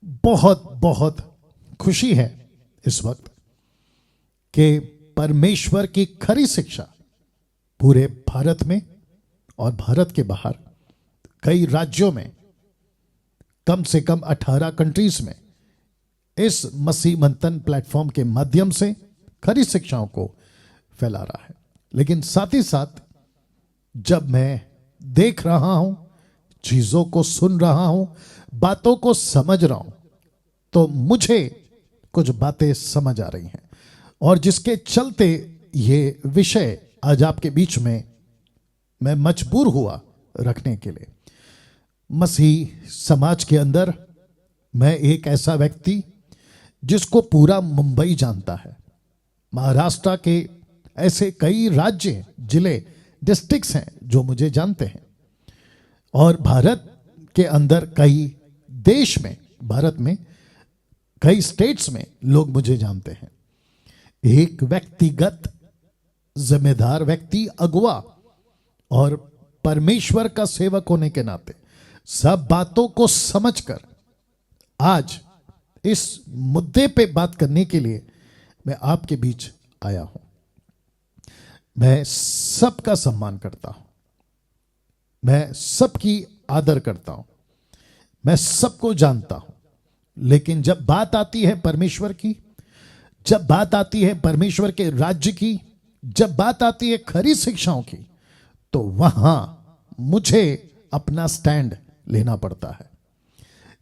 बहुत बहुत खुशी है इस वक्त कि परमेश्वर की खरी शिक्षा पूरे भारत में और भारत के बाहर कई राज्यों में कम से कम 18 कंट्रीज में इस मसीह मंथन प्लेटफॉर्म के माध्यम से खरी शिक्षाओं को फैला रहा है। लेकिन साथ ही साथ जब मैं देख रहा हूं, चीजों को सुन रहा हूं, बातों को समझ रहा हूं, तो मुझे कुछ बातें समझ आ रही हैं और जिसके चलते ये विषय आज आपके बीच में मैं मजबूर हुआ रखने के लिए। मसीह समाज के अंदर मैं एक ऐसा व्यक्ति जिसको पूरा मुंबई जानता है, महाराष्ट्र के ऐसे कई राज्य, जिले, डिस्ट्रिक्ट्स हैं जो मुझे जानते हैं, और भारत के अंदर कई देश में, भारत में कई स्टेट्स में लोग मुझे जानते हैं। एक व्यक्तिगत जिम्मेदार व्यक्ति, अगुवा और परमेश्वर का सेवक होने के नाते सब बातों को समझकर आज इस मुद्दे पे बात करने के लिए मैं आपके बीच आया हूं। मैं सबका सम्मान करता हूं, मैं सबकी आदर करता हूं, मैं सबको जानता हूं, लेकिन जब बात आती है परमेश्वर की, जब बात आती है परमेश्वर के राज्य की, जब बात आती है खरी शिक्षाओं की, तो वहां मुझे अपना स्टैंड लेना पड़ता है,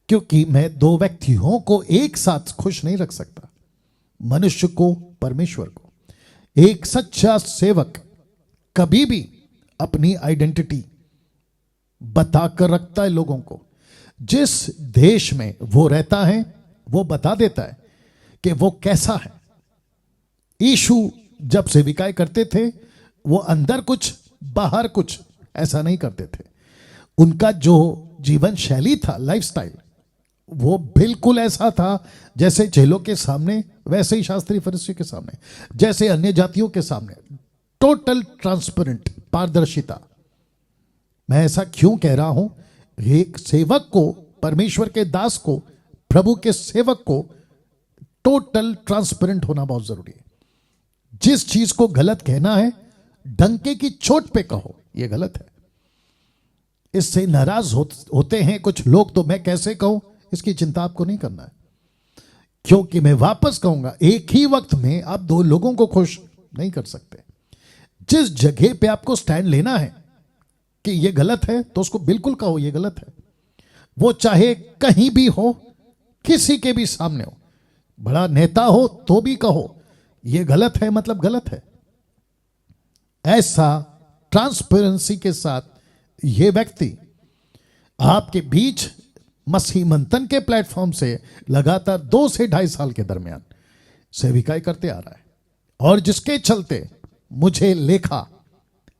क्योंकि मैं दो व्यक्तियों को एक साथ खुश नहीं रख सकता, मनुष्य को, परमेश्वर को। एक सच्चा सेवक कभी भी अपनी आइडेंटिटी बताकर रखता है लोगों को। जिस देश में वो रहता है वो बता देता है कि वो कैसा है। यीशु जब सेविकाएं करते थे वो अंदर कुछ बाहर कुछ ऐसा नहीं करते थे। उनका जो जीवन शैली था, लाइफस्टाइल, वो बिल्कुल ऐसा था जैसे चेलों के सामने वैसे ही शास्त्री फरीसियों के सामने, जैसे अन्य जातियों के सामने, टोटल ट्रांसपेरेंट, पारदर्शिता। मैं ऐसा क्यों कह रहा हूं? एक सेवक को, परमेश्वर के दास को, प्रभु के सेवक को टोटल ट्रांसपेरेंट होना बहुत जरूरी है। जिस चीज को गलत कहना है, डंके की चोट पे कहो यह गलत है। इससे नाराज होते हैं कुछ लोग, तो मैं कैसे कहूं इसकी चिंता आपको नहीं करना है, क्योंकि मैं वापस कहूंगा, एक ही वक्त में आप दो लोगों को खुश नहीं कर सकते। जिस जगह पे आपको स्टैंड लेना है कि यह गलत है, तो उसको बिल्कुल कहो यह गलत है। वो चाहे कहीं भी हो, किसी के भी सामने हो, बड़ा नेता हो तो भी कहो यह गलत है, मतलब गलत है। ऐसा ट्रांसपेरेंसी के साथ यह व्यक्ति आपके बीच मसीह मंथन के प्लेटफॉर्म से लगातार 2 से 2.5 साल के दरमियान सेविकाएं करते आ रहा है, और जिसके चलते मुझे लेखा,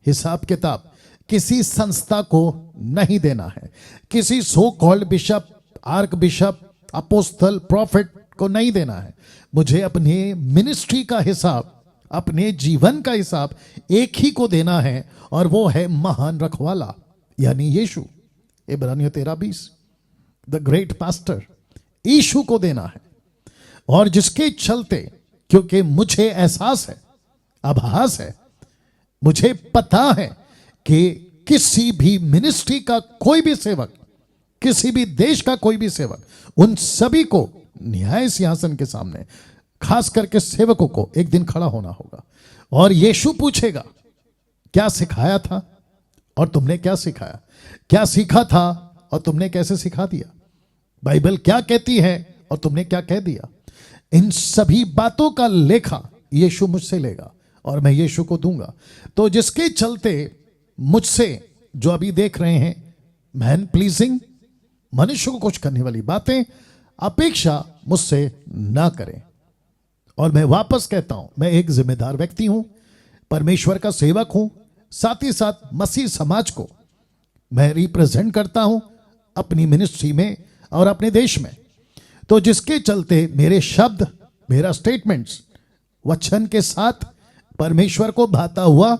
हिसाब किताब किसी संस्था को नहीं देना है, किसी so called bishop, archbishop, apostle, prophet को नहीं देना है। मुझे अपने मिनिस्ट्री का हिसाब, अपने जीवन का हिसाब एक ही को देना है, और वो है महान रखवाला यानी यीशु। इब्रानियों 13:20, द ग्रेट पास्टर, यीशु को देना है। और जिसके चलते, क्योंकि मुझे एहसास है, आभास है, मुझे पता है कि किसी भी मिनिस्ट्री का कोई भी सेवक, किसी भी देश का कोई भी सेवक, उन सभी को न्याय सिंहासन के सामने, खास करके सेवकों को, एक दिन खड़ा होना होगा, और यीशु पूछेगा क्या सिखाया था और तुमने क्या सिखाया, क्या सीखा था और तुमने कैसे सिखा दिया, बाइबल क्या कहती है और तुमने क्या कह दिया। इन सभी बातों का लेखा यीशु मुझसे लेगा और मैं यीशु को दूंगा। तो जिसके चलते मुझसे, जो अभी देख रहे हैं, मैन प्लीजिंग, मनुष्य को खुश करने वाली बातें अपेक्षा मुझसे ना करें। और मैं वापस कहता हूं, मैं एक जिम्मेदार व्यक्ति हूं, परमेश्वर का सेवक हूं, साथ ही साथ मसीह समाज को मैं रिप्रेजेंट करता हूं अपनी मिनिस्ट्री में और अपने देश में। तो जिसके चलते मेरे शब्द, मेरा स्टेटमेंट्स वचन के साथ परमेश्वर को भाता हुआ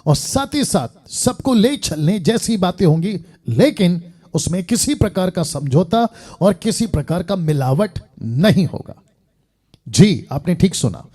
और साथ ही साथ सबको ले चलने जैसी बातें होंगी, लेकिन उसमें किसी प्रकार का समझौता और किसी प्रकार का मिलावट नहीं होगा। जी, आपने ठीक सुना।